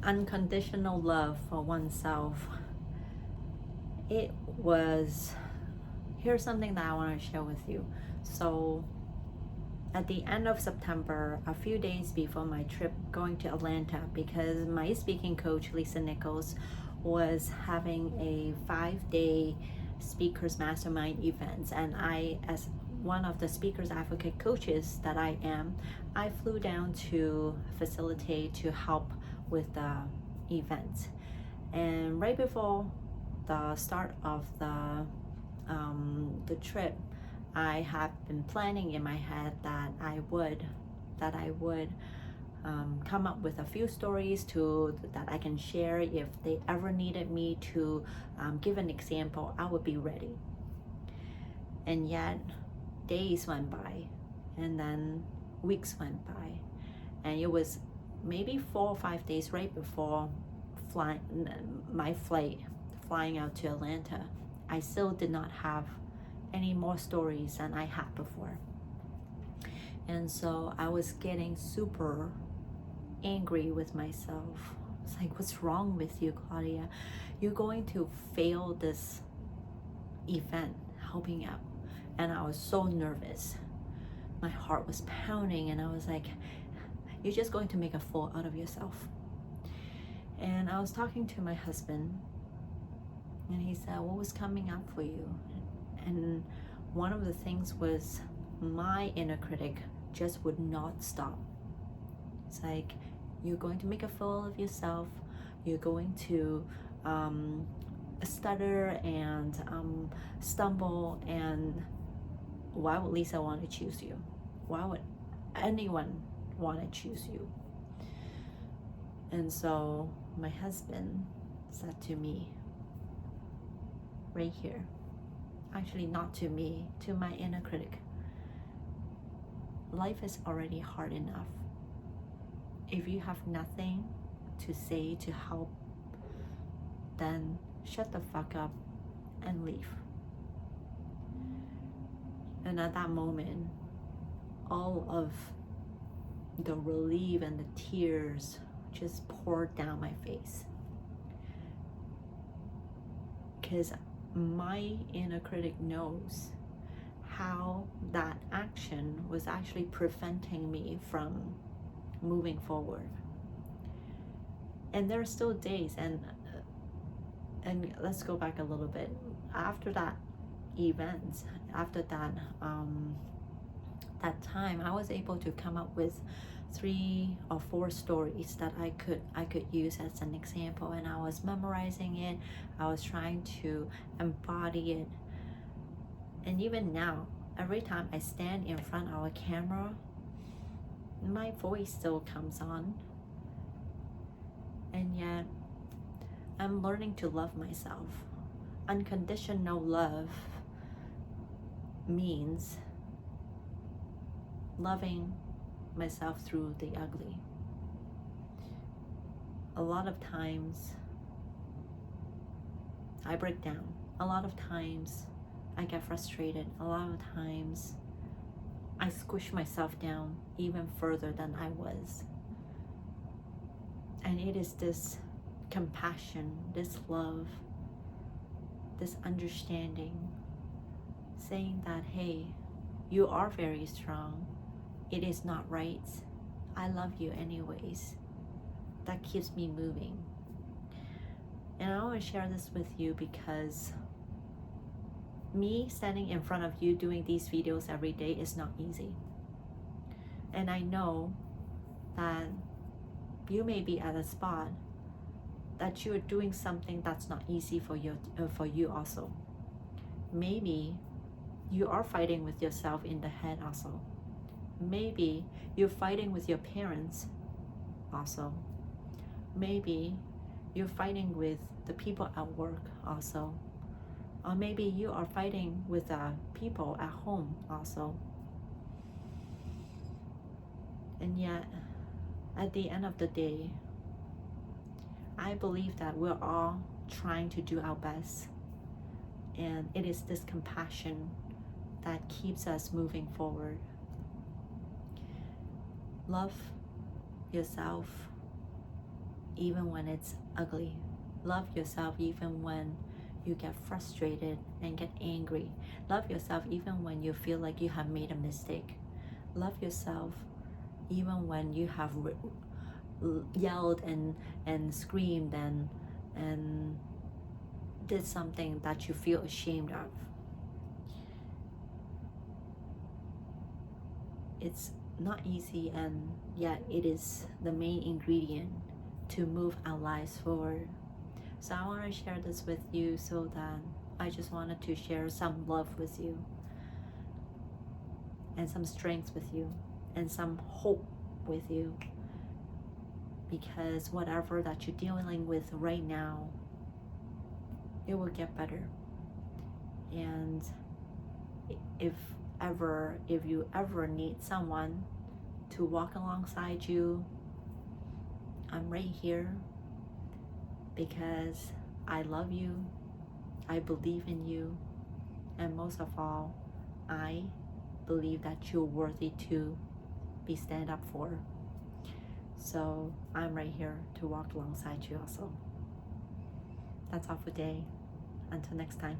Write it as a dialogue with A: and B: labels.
A: Unconditional love for oneself. It was, here's something that I want to share with you. So at the end of September, a few days before my trip going to Atlanta, because my speaking coach, Lisa Nichols, was having a 5-day speakers mastermind event, and I, as one of the speakers advocate coaches that I am, I flew down to facilitate, to help with the event. And right before the start of the trip, I have been planning in my head that I would come up with a few stories that I can share. If they ever needed me to give an example, I would be ready. And yet days went by, and then weeks went by, and it was maybe 4 or 5 days right before my flight flying out to Atlanta. I still did not have any more stories than I had before. And so I was getting super angry with myself. It's like, what's wrong with you, Claudia? You're going to fail this event helping out. And I was so nervous. My heart was pounding, and I was like, you're just going to make a fool out of yourself. And I was talking to my husband, and he said, what was coming up for you? And one of the things was my inner critic just would not stop. It's like, you're going to make a fool of yourself. You're going to stutter and stumble. And why would Lisa want to choose you? Why would anyone want to choose you? And so my husband said to me, right here, actually not to me, to my inner critic, life is already hard enough. If you have nothing to say to help, then shut the fuck up and leave. And at that moment, all of the relief and the tears just poured down my face. Because my inner critic knows how that action was actually preventing me from moving forward. And there are still days, and let's go back a little bit. After that event, after that that time, I was able to come up with 3 or 4 stories that I could use as an example, and I was memorizing it. I was trying to embody it. And even now, every time I stand in front of a camera, my voice still comes on. And yet I'm learning to love myself. Unconditional love means loving myself through the ugly. A lot of times I break down. A lot of times I get frustrated. A lot of times I squish myself down even further than I was. And it is this compassion, this love, this understanding, saying that, hey, you are very strong. It is not right. I love you anyways. That keeps me moving. And I want to share this with you because me standing in front of you doing these videos every day is not easy. And I know that you may be at a spot that you're doing something that's not easy for you also. Maybe you are fighting with yourself in the head also. Maybe you're fighting with your parents also. Maybe you're fighting with the people at work also. Or maybe you are fighting with people at home also. And yet, at the end of the day, I believe that we're all trying to do our best. And it is this compassion that keeps us moving forward. Love yourself. even when it's ugly. Love yourself even when you get frustrated and get angry. Love yourself even when you feel like you have made a mistake. Love yourself even when you have yelled and screamed and did something that you feel ashamed of. It's not easy, and yet it is the main ingredient to move our lives forward. So I want to share this with you, so that I just wanted to share some love with you, and some strength with you, and some hope with you, because whatever that you're dealing with right now, it will get better. And if you ever need someone to walk alongside you, I'm right here, because I love you, I believe in you, and most of all, I believe that you're worthy to be stand up for. So I'm right here to walk alongside you also. That's all for today. Until next time.